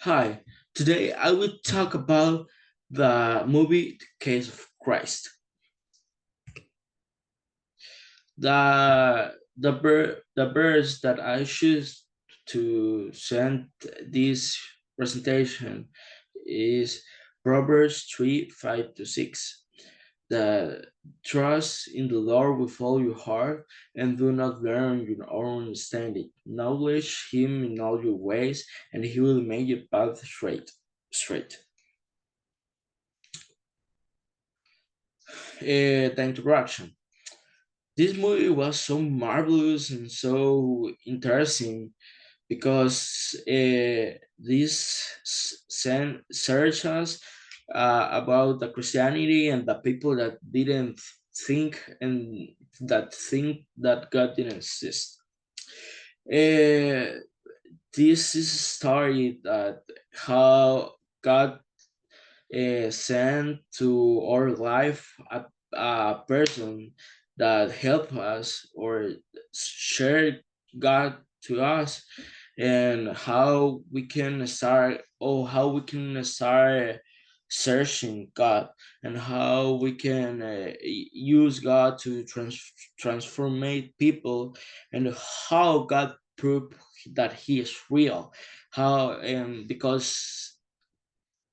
Hi, today I will talk about the movie The Case of Christ. The verse that I choose to send this presentation is Proverbs 3:5-6. The trust in the Lord with all your heart and do not learn your own understanding. Acknowledge him in all your ways, and he will make your path straight. The introduction. This movie was so marvelous and so interesting because search us about the Christianity and the people that didn't think and that think that God didn't exist. Uh, this is a story that how God sent to our life a person that help us or share God to us, and how we can start searching God, and how we can use God to transform people, and how God proved that He is real. How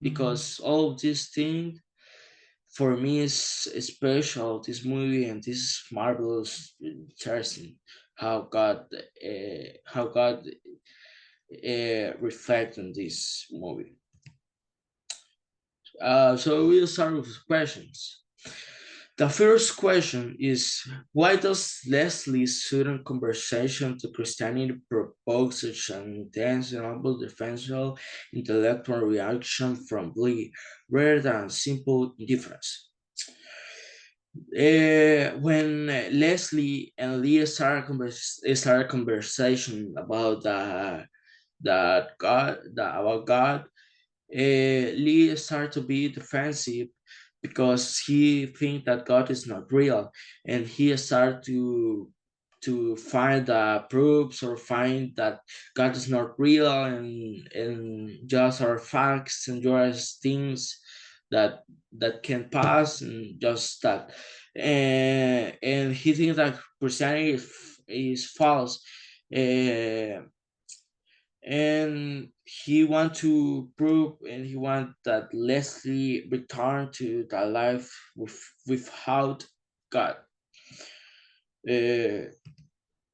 because all of these things for me is special. This movie and this is marvelous, interesting. How God reflect on this movie. So we'll start with questions. The first question is, why does Leslie's sudden conversation to Christianity provoke such an intense and almost defensive intellectual reaction from Lee, rather than simple indifference? When Leslie and Lee started conversation about about God, Lee started to be defensive because he think that God is not real, and he started to find the proofs or find that God is not real, and just are facts and just things that can pass, and just that, and he thinks that Christianity is false. Uh, and he want to prove, and he want that Leslie return to the life without God. Uh,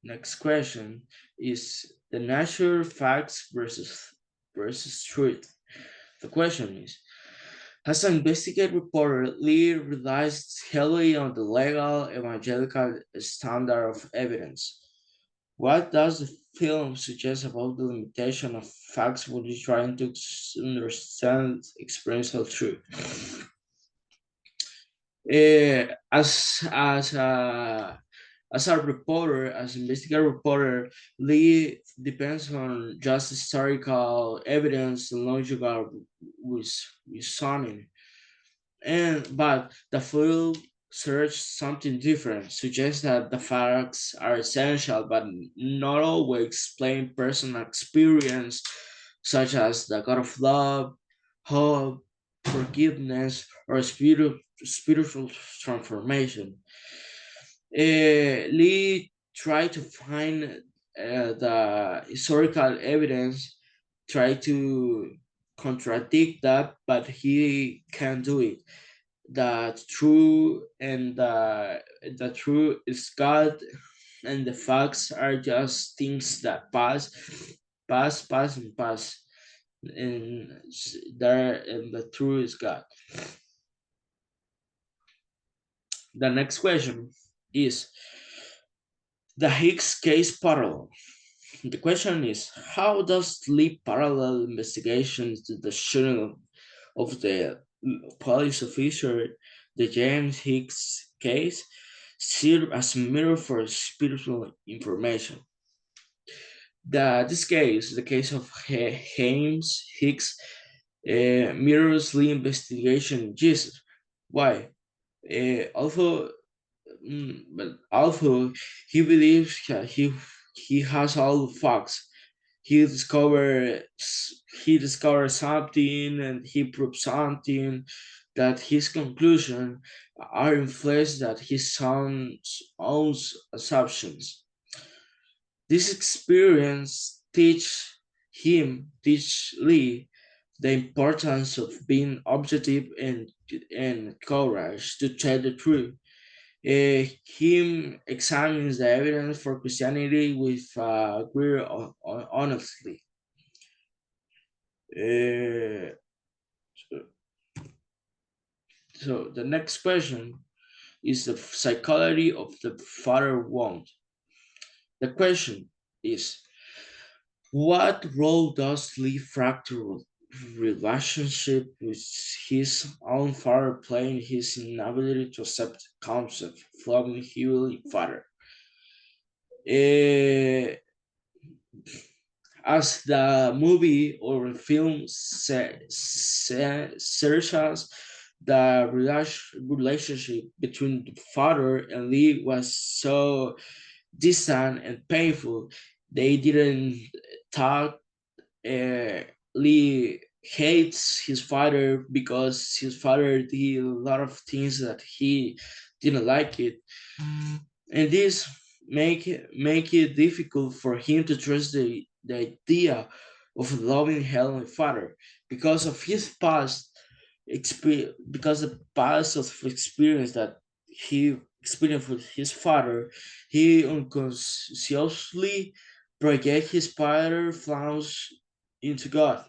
Next question is the natural facts versus truth. The question is, as an investigative reporter, Lee relies heavily on the legal evangelical standard of evidence. What does the film suggest about the limitation of facts when you're trying to understand experiential truth? As a reporter, as an investigative reporter, Lee depends on just historical evidence and logical reasoning. But the field search something different, suggests that the facts are essential but not always explain personal experience, such as the God of love, hope, forgiveness, or spiritual transformation. Lee tried to find the historical evidence, try to contradict that, but he can't do it. The true is God, and the facts are just things that pass, and pass, and the true is God. The next question is the Higgs case parallel. The question is, how does Lee parallel investigations to the shooting of the police officer, the James Hicks case, serve as a mirror for spiritual information? This case, the case of James Hicks, mirrors Lee investigation in Jesus. Why? Although but although he believes that he has all the facts, he discovered he discovered something and he proved something that his conclusion are influenced that his own assumptions. This experience teach Lee the importance of being objective and courage to tell the truth. Him examines the evidence for Christianity with great honestly. Uh, so the next question is the psychology of the father wound. The question is, what role does Lee fracture relationship with his own father play in his inability to accept the concept of loving heavenly father? Eh, as the movie or film searches the relationship between the father and Lee was so distant and painful. They didn't talk. Lee hates his father because his father did a lot of things that he didn't like it, and this make it difficult for him to trust the idea of a loving heavenly father because of his past experience, because the past of experience that he experienced with his father. He unconsciously project his father flaws into God.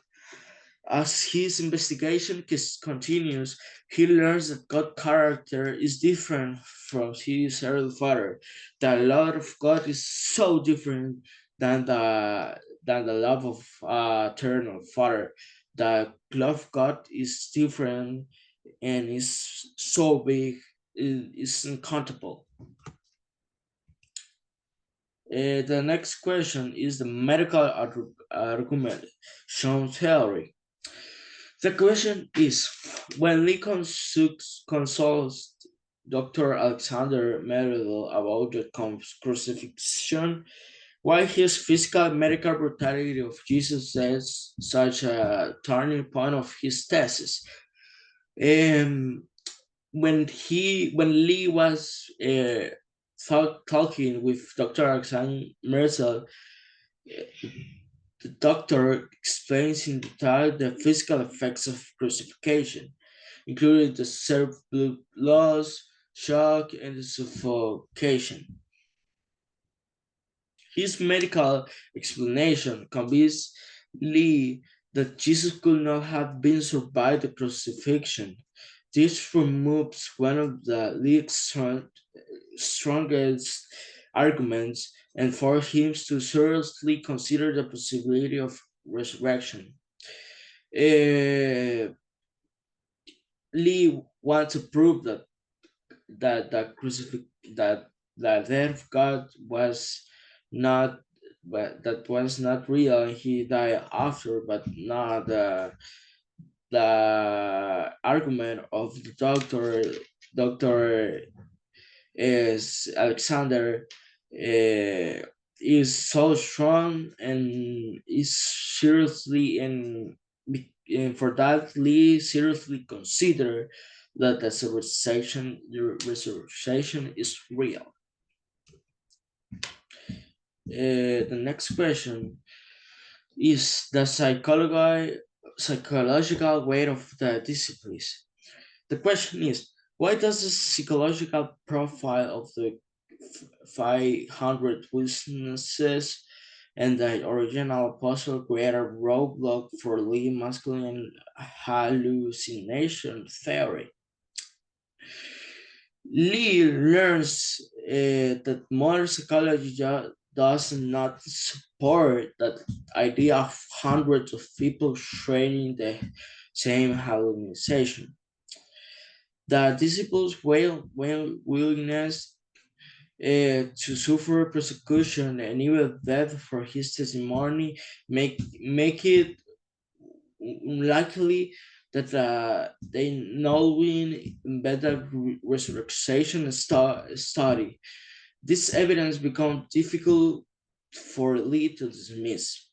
As his investigation continues, he learns that God's character is different from his earthly father. The love of God is so different than the love of eternal Father. The love of God is different and is so big, is uncountable. The next question is the medical argument shown theory. The question is, when Lee consults Dr. Alexander Merrill about the crucifixion, why his physical medical brutality of Jesus is such a turning point of his thesis. Um, when Lee was talking with Dr. Alexander Merrill, the doctor explains in detail the physical effects of crucifixion, including the cerebral blood loss, shock, and the suffocation. His medical explanation convinces Lee that Jesus could not have been survived the crucifixion. This removes one of the Lee's strongest arguments and forces him to seriously consider the possibility of resurrection. Uh, Lee wants to prove that that the death of God was not that was not real and he died after, but not the argument of the doctor is Alexander is so strong and is seriously and for that Lee seriously consider that the resurrection is real. The next question is the psychological weight of the disciplines. The question is, why does the psychological profile of the 500 witnesses and the original apostle create a roadblock for Lee masculine hallucination theory? Lee learns that modern psychology does not support that idea of hundreds of people sharing the same hallucination. The disciples' willingness to suffer persecution and even death for his testimony make it likely that they knowing better resurrection study. This evidence becomes difficult for Lee to dismiss.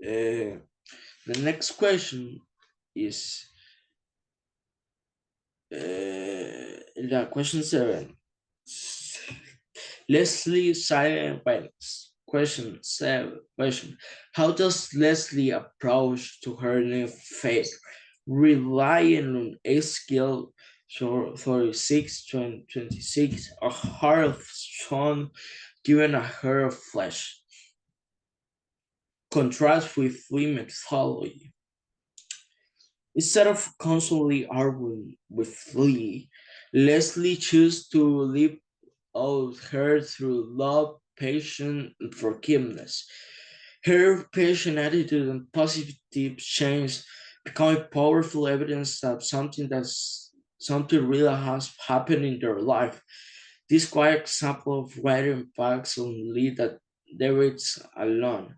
Uh, the next question is the question 7. Leslie Silent Banks. Question. How does Leslie approach to her new faith? Relying on a skill 36, 26, a heart of stone given a heart of flesh. Contrast with Lee mythology. Instead of constantly arguing with Lee, Leslie chose to live out her through love, patience, and forgiveness. Her patient attitude and positive change become powerful evidence that something real has happened in their life. This quiet example of writing impacts on Lee that David's alone.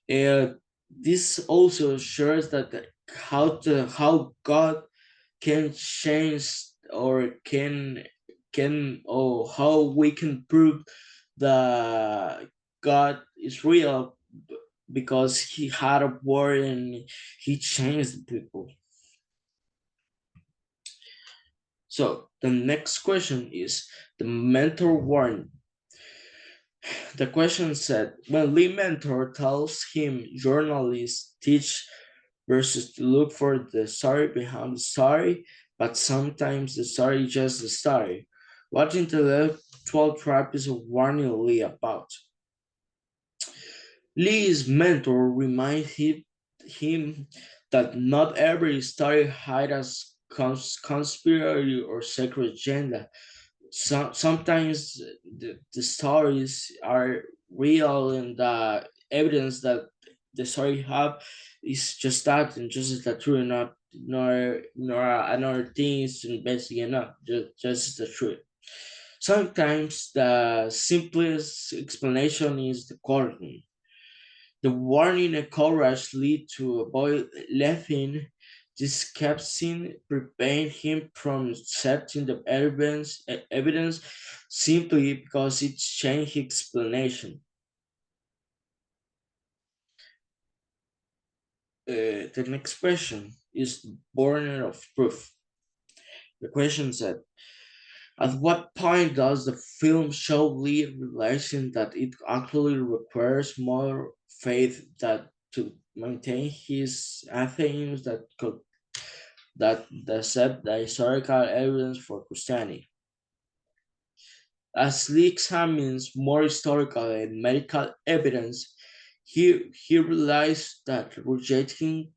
And this also shows that how God can change or or how we can prove that God is real because he had a word and he changed the people. So the next question is the mentor warning. The question said when Lee mentor tells him journalists teach versus to look for the story behind the story, but sometimes the story is just the story. What intellectual trap is warning Lee about? Lee's mentor reminds him that not every story hides a conspiracy or secret agenda. Sometimes the stories are real and the evidence that the story have is just that and just the truth, not nor another things to investigate, not just the truth. Sometimes the simplest explanation is the curtain. The warning and courage lead to avoid laughing. This caption prevent him from accepting the evidence simply because it changed his explanation. The next question is burden of proof. The question said, at what point does the film show Lee realizing that it actually requires more faith that to maintain his aims that accept the historical evidence for Christianity? As Lee examines more historical and medical evidence, he realized that rejecting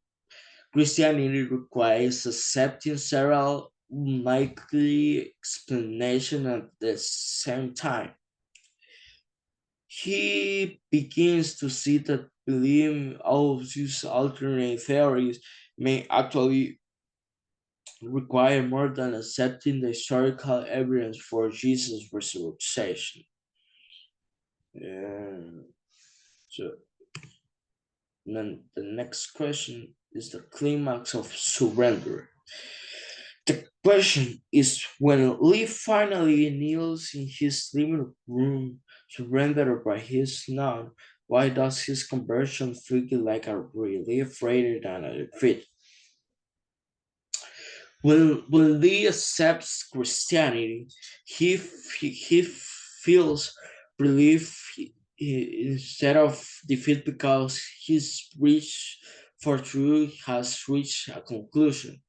Christianity requires accepting several unlikely explanations at the same time. He begins to see that believing all of these alternate theories may actually require more than accepting the historical evidence for Jesus' resurrection. And so then the next question is the climax of surrender. The question is when Lee finally kneels in his living room, surrendered by his nun, why does his conversion feel like a relief rather than a defeat? When Lee accepts Christianity, he feels relief instead of defeat because his reach for truth has reached a conclusion.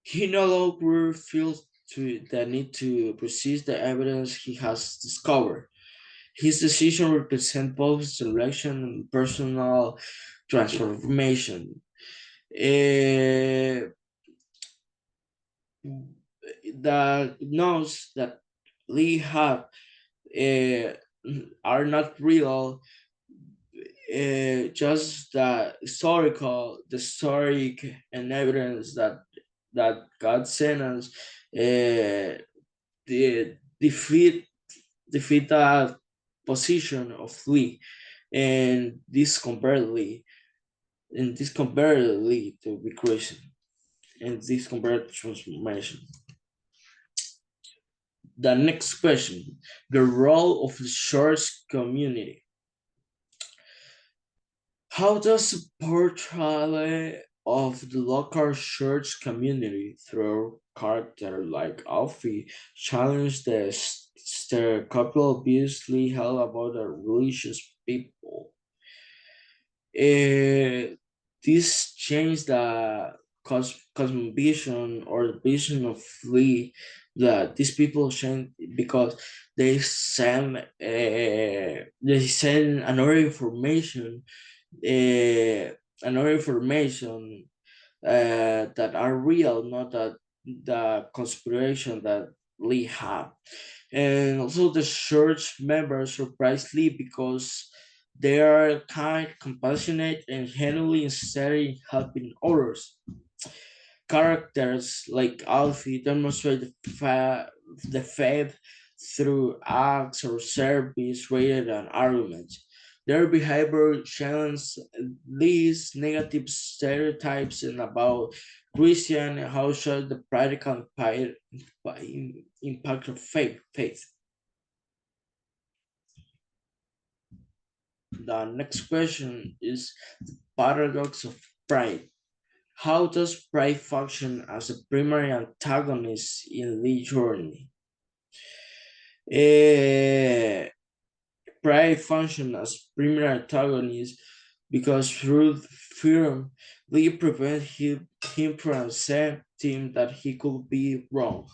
He no longer feels the need to persist the evidence he has discovered. His decision represents both selection and personal transformation. Eh, the notes that Lee had uh, are not real, just the historic and evidence that God sent us the defeat that position of Lee, and this compared Lee to be Christian, and this compared transformation. The next question, the role of the church community. How does the portrayal of the local church community through character like Alfie challenge the stereotypical obviously held about the religious people? Eh, this changed the cosmovision or the vision of Lee that these people change because they send uh, another information that are real, not that the conspiration that Lee had. And also the church members surprisingly because they are kind, compassionate, and genuinely interested in helping others. Characters like Alfie demonstrate the faith through acts or service rather than arguments. Their behavior challenges these negative stereotypes and about Christian and how should the practical impact of faith. The next question is the paradox of pride. How does pride function as a primary antagonist in the journey? Eh, Pride function as primary antagonist because through the film, Lee prevent him from accepting that he could be wrong.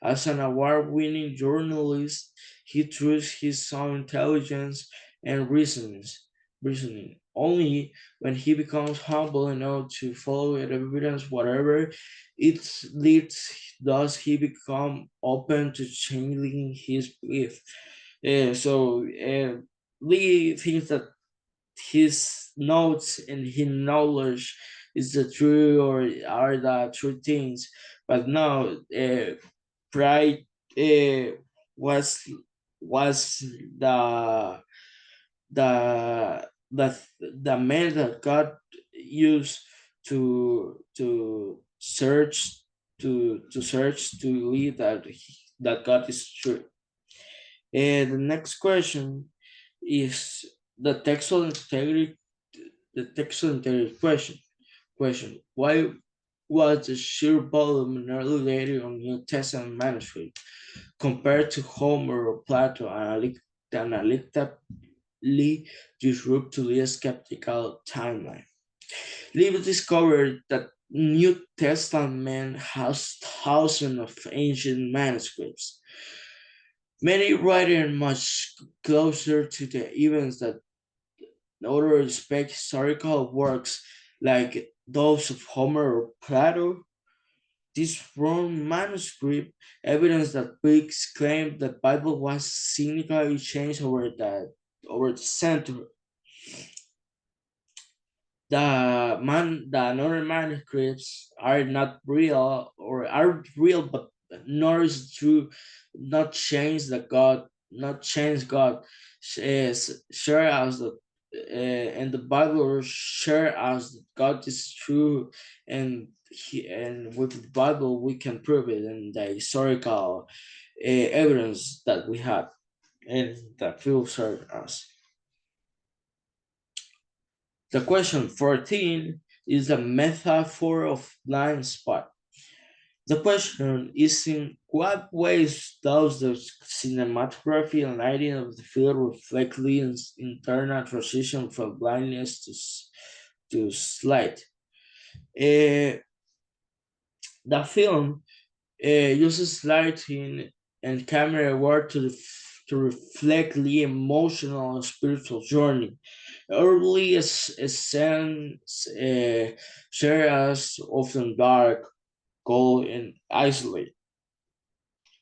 As an award-winning journalist, he trusts his own intelligence and reasoning. Only when he becomes humble enough to follow the evidence, whatever it leads, does he become open to changing his belief. Lee thinks that his notes and his knowledge is the true or are the true things, but now pride uh, was was the the man that God used to search to lead that God is true. And the next question is the textual integrity question. Why was the sheer volume in early later on New Testament manuscript compared to Homer or Plato analytically disruptively skeptical timeline? Lewis discovered that New Testament has thousands of ancient manuscripts, many written much closer to the events that other respect historical works like those of Homer or Plato. This wrong manuscript evidence that Biggs claimed the Bible was significantly changed over the century. The other manuscripts are not real or are real, but nor is true. Not change the God, not change God. Share as the and the Bible share as God is true, and with the Bible we can prove it and the historical evidence that we have and that will serve us. The question 14 is the metaphor of blind spot. The question is in what ways does the cinematography and lighting of the film reflect Leon's internal transition from blindness to sight? Uh, the film uses lighting and camera work to reflect the emotional and spiritual journey. Early ascents share as often dark, cold, and isolated,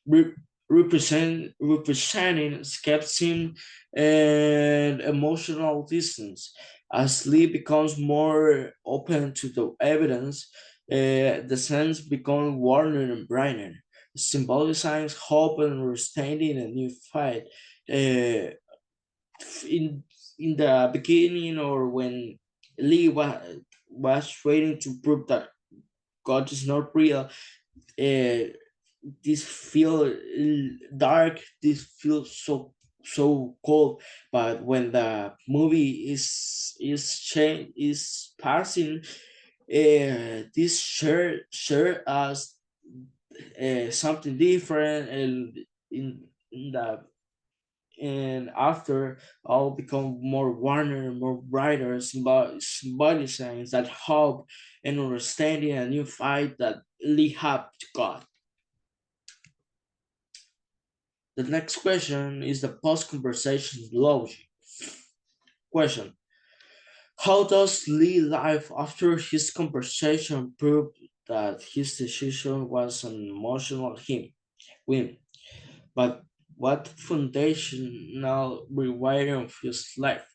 re- representing skepticism and emotional distance. As Lee becomes more open to the evidence, the sense becomes warmer and brighter, symbolizing hope and understanding a new fight. Uh, in the beginning, or when Lee was waiting to prove that God is not real, this feel dark. This feels so so cold. But when the movie is passing, this share us something different, and in the and after all become more warmer, more brighter, symbolic signs that hope and understanding a new fight that lead up to God. The next question is the post-conversation logic question. How does Lee life after his conversation prove that his decision was an emotional win? But what foundational rewiring of his life?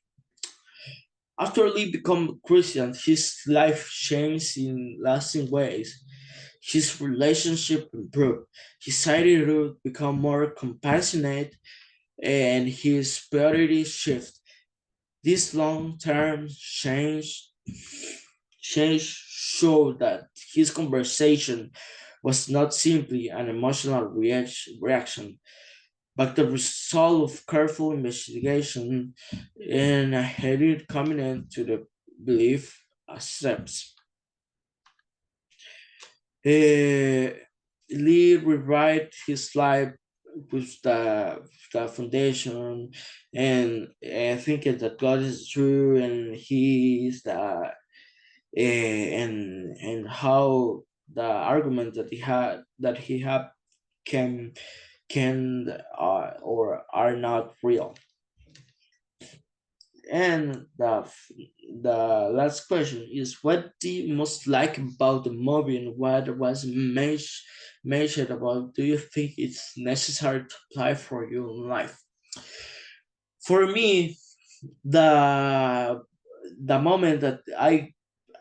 After Lee became Christian, his life changed in lasting ways. His relationship improved, his attitude became more compassionate, and his priorities shift. This long-term change showed that his conversation was not simply an emotional reaction, but the result of careful investigation and a heavy commitment to the belief accepts. Uh, Lee rewrite his life with the foundation, and thinking that God is true and He is the and how the argument that he had can or are not real. And the last question is, what do you most like about the movie, and what was mentioned about, do you think it's necessary to apply for your life? For me, the the moment that I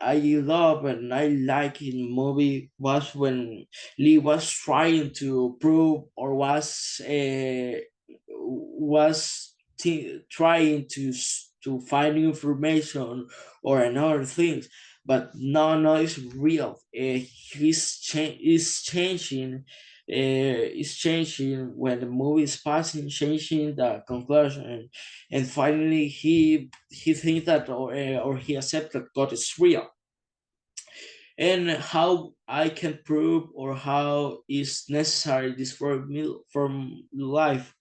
love and I like in the movie was when Lee was trying to prove, or trying to find new information or another things, but no, it's real. Is changing. Is changing when the movie is passing, changing the conclusion, and finally he thinks that, or he accepts that God is real. And how I can prove, or how is necessary this for me from life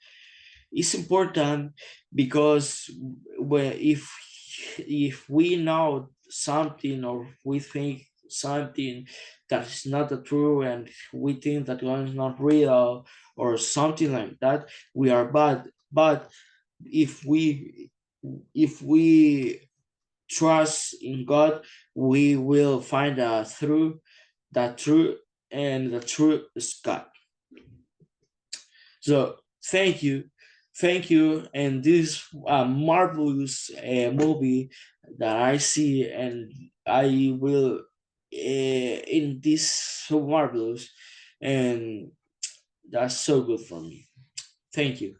is important, because if we know something, or we think something that is not the truth, and we think that God is not real or something like that, we are bad. But if we trust in God, we will find the truth, and the truth is God. So thank you, and this marvelous movie that I see, and I will in this so marvelous, and that's so good for me. Thank you.